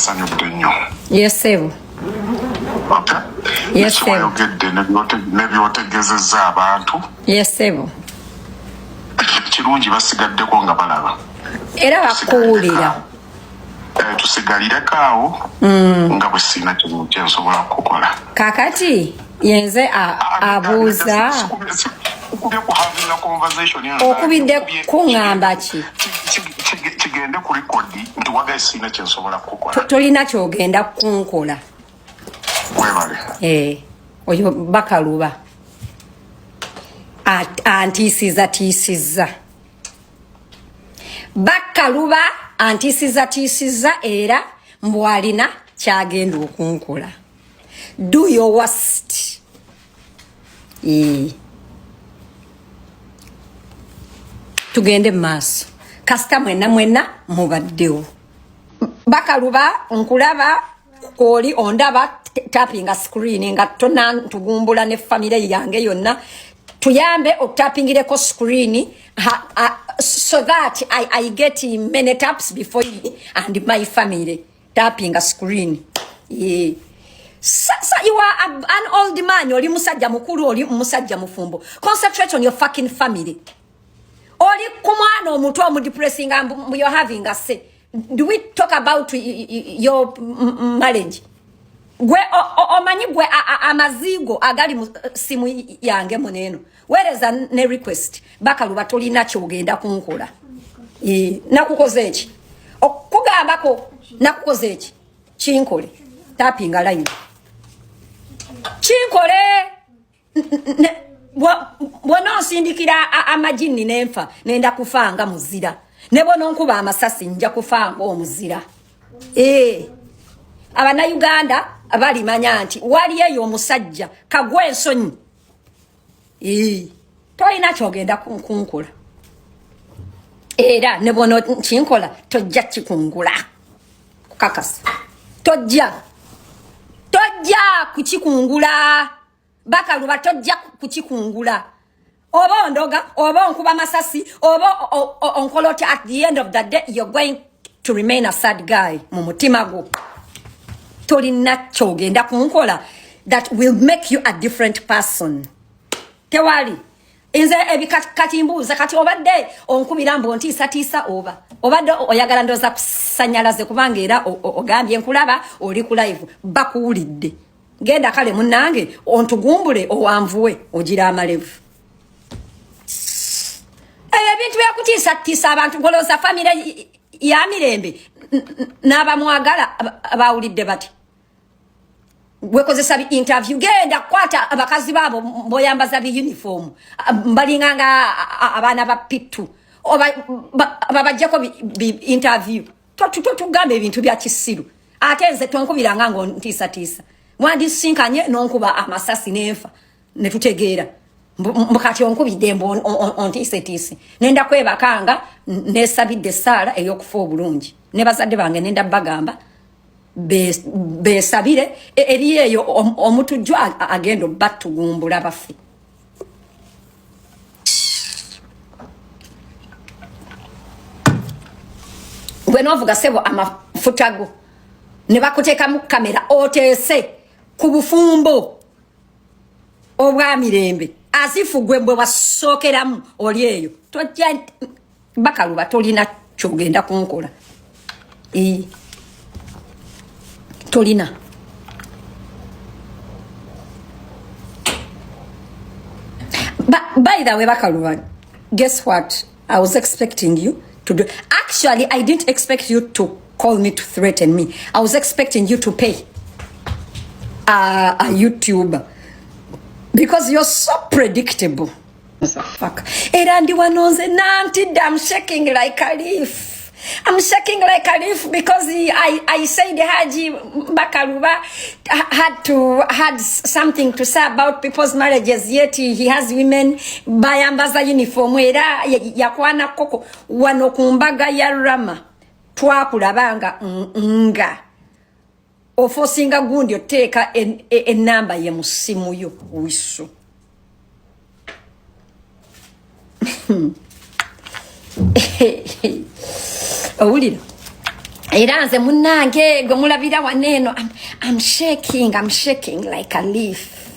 nsanyudde nnyo. Yes, sebo. Okay. Yes, sebo. Oyogedde nebyotegezezza abantu. Yes, sebo. Kirungi basigaddeko nga balaba. Era bakuwulira. Tusigalireko awo nga bwe sina kye nsobola kukola. Kakati yenze abuuza okubidde kuŋŋamba ki? Kigende ku likodi nti wagaye sina kye nsobola kukola. Tolina kyogenda kunkola. Webale. Oyo Bakaluba antiisizza. Bakaluba antiisizza era mbwalina kyagenda okunkola. Do your worst. Tugende maaso. Kasita mwenna mubaddewo. Bakaluba nkulaba koli ondaba tappinga screen nga tonna tugumbula ne family yange yonna. Tuyambe otappingireko screen so that I get many taps before you and my family. Tapping a screen. Yeah. Sasa you are an old man. Oli musajja mukulu, oli musajja mufumbo. Concentrate on your fucking family. Oli kumwana omuntu omudepressing and you're having a say. Do we talk about your marriage? Gwe omanyi gwe amazigo agali simu yange muneno. Where is a request? Bakaluba tolina kyogenda kunkola. Nakukoze eki. Okugambako nakukoze eki. Chinkole. Tapping a line. Chinkole. Bwona nsindikira amajini nenfa nenda kufanga muzira. Ne bwona nkuba amasasi nja kufanga omuzira. Abana Uganda abali manya nti wali eyo omusajja kagwe ensonyi. Tolina kyogenda kunkola. Era ne bwona chinkola tojja kikungula. Kakasa. Tojja kuchikungula. Bakaluba tojja kuchikungula. Oba ondoga, oba onkuba masasi, oba onkoloti, at the end of the day you're going to remain a sad guy. Mumutima go. Tolina kyogenda kunkola that will make you a different person. Tewali. Inze ebikati mbuuza kati obadde onkubira mbu ntiisa oba. Obadde oyagala ndoza kusanyalaze kubanga era ogambye nkulaba oli ku live bakuwulidde. Genda kale munnange ontugumbule owanvuwe ogira amalevu. Ebintu byakutiisa abantu goloza family ya mirembe n'abamwagala abawulidde bati. Wekozesa interview genda kwata abakazi babo mboyambaza bi uniform mbalinganga abana ba pitu oba babajjako bi interview tugambe ebintu bya kisiru akenze tonkubiranga ngo ntiisa mwandi sinkanye nonkuba amasasi nenfa ne tutegeera mbukati onkubide mbo ontiise nenda kwebakanga nesabidde sala eyokufa obulungi ne bazadde bange nenda bagamba besabire eri eyo omutujjo agendo batugumbula bafi. Bwenovuga sebo amafutago ne bakuteka mu kamera otese ku bufumbo obwa mirembe asifu gwembwe wasokeramu oli eyo tojja Bakaluba tolina kyogenda kunkola. Tolina. By the way, Bakaluba, guess what? I was expecting you to do. Actually, I didn't expect you to call me to threaten me. I was expecting you to pay a YouTuber because you're so predictable. Fuck. Erandi wanonze nanti I'm shaking like a leaf. I'm shaking like a leaf because I said Hajji Bakaluba had something to say about people's marriages, yet he has women bayambaza uniform era yakwana koko wanokumbaga ya rama twakulabanga nga ofosinga gundi oteka enamba ye musimu yo wiso. Owulira Era nze munnange gwe mulabira waneno I'm shaking like a leaf.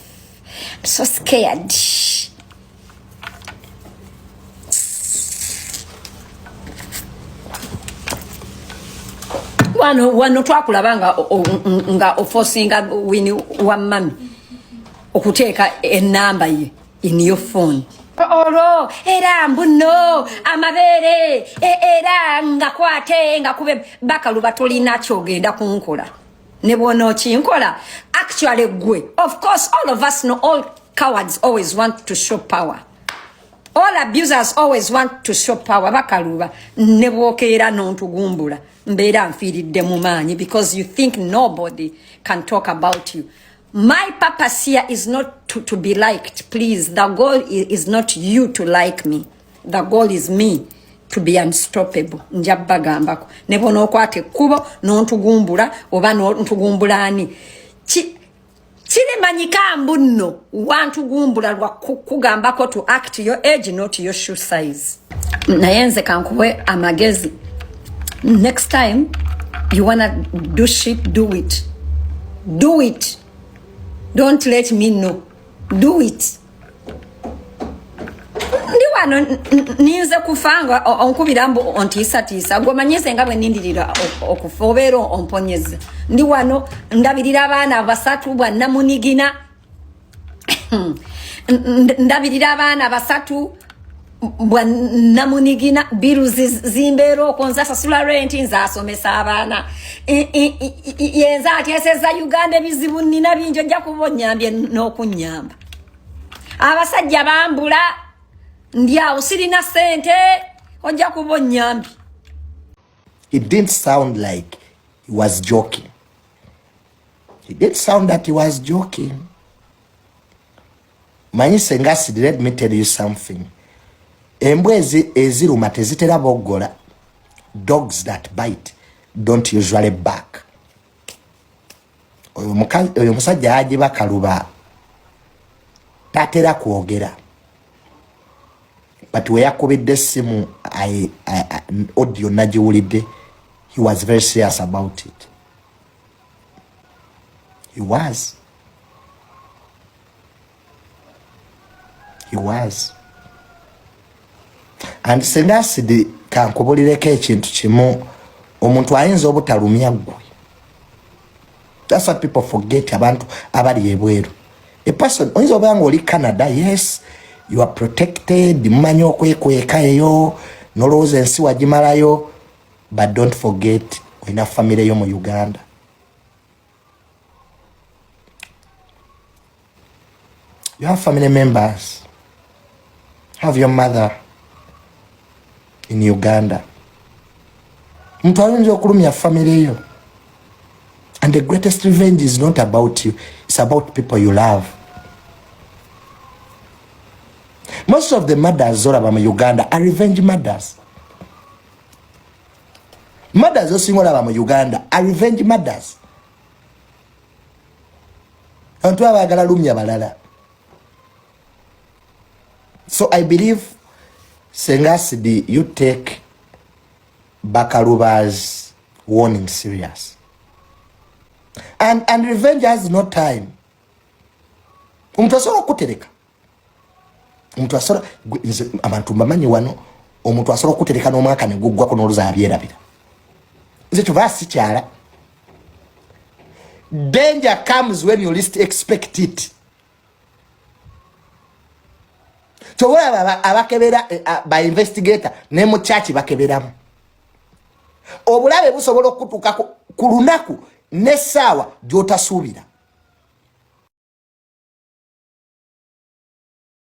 I'm so scared. Wano twakulabanga nga ofosinga wini wa mami okuteeka enamba ye in your phone. Oro era mbuno amabere era nga kwate nga kube Bakaluba tolina kyogenda kunkola ne bwono kinkola actually gwe. Of course all of us know all cowards always want to show power. All abusers always want to show power. Bakaluba ne bwokeera n'ontugumbula mbeera nfiiridde mu maanyi because you think nobody can talk about you. My purpose here is not to be liked, please. The goal is not you to like me. The goal is me to be unstoppable. Njabagambako. Nebo nokwate kubo n'ontugumbula oba n'ontugumbula ani. Chile manyika mbuno wantugumbula lwa kugambako to act your age, not your shoe size. Nayenze kankuwe amagezi. Next time you wanna do shit, do it. Do it. Don't let me know. Do it. Ndi wano ninze kufanga onkubira mbu ontiisa gomanyise nga bwe nindirira okufobera omponyeza. Ndi wano ndabirira abaana basatu bwa namunigina. Ndabirira abaana basatu bwa namunigina biruzi zimbero konza sasula rent nzasomesa abaana yenza atyeseza Uganda bizibu nina binjo nja kubonyambye n'okunyamba abasajja bambula ndya usirina sente ojja kubonyambi. It didn't sound like he was joking. It did sound that he was joking. Manyi Senga Acid, let me tell you something. Embwezi eziruma tezitera bogola. Dogs that bite don't usually bark. Oyo musajja Hajji Bakaluba tatera kwogera. But we yakubidde essimu audio nagiwulidde, he was very serious about it. He was. And Senga Acid kankubulireko ekintu kimu, omuntu ayinza obutalumya gwe. That's what people forget abantu abali ebweru. A person oyinza obanga oli Canada, yes, you are protected, mmanyi okwekweka eyo, nolowooza ensi wagimalayo, but don't forget olina family yo mu Uganda. You have family members. Have your mother in Uganda. Mtu ayinza okulumya family yo. And the greatest revenge is not about you, it's about people you love. Most of the murders olaba mu Uganda are revenge murders. Murders osinga olaba mu Uganda are revenge murders. Abantu abagala lumya balala. So I believe, Senga Acid, you take Bakaluba's warning serious. And revenge has no time. Omuntu asobola okutereka. Omuntu asobola abantu bamanyi wano omuntu asobola okutereka n'omwaka ne guggwako n'oluza abyerabira. Nze kyova sikyala. Danger comes when you least expect it. Chobola abakebera ba investigator ne mu church bakeberamu. Obulabe busobola okutuka ku lunaku n'essaawa gy'otasuubira.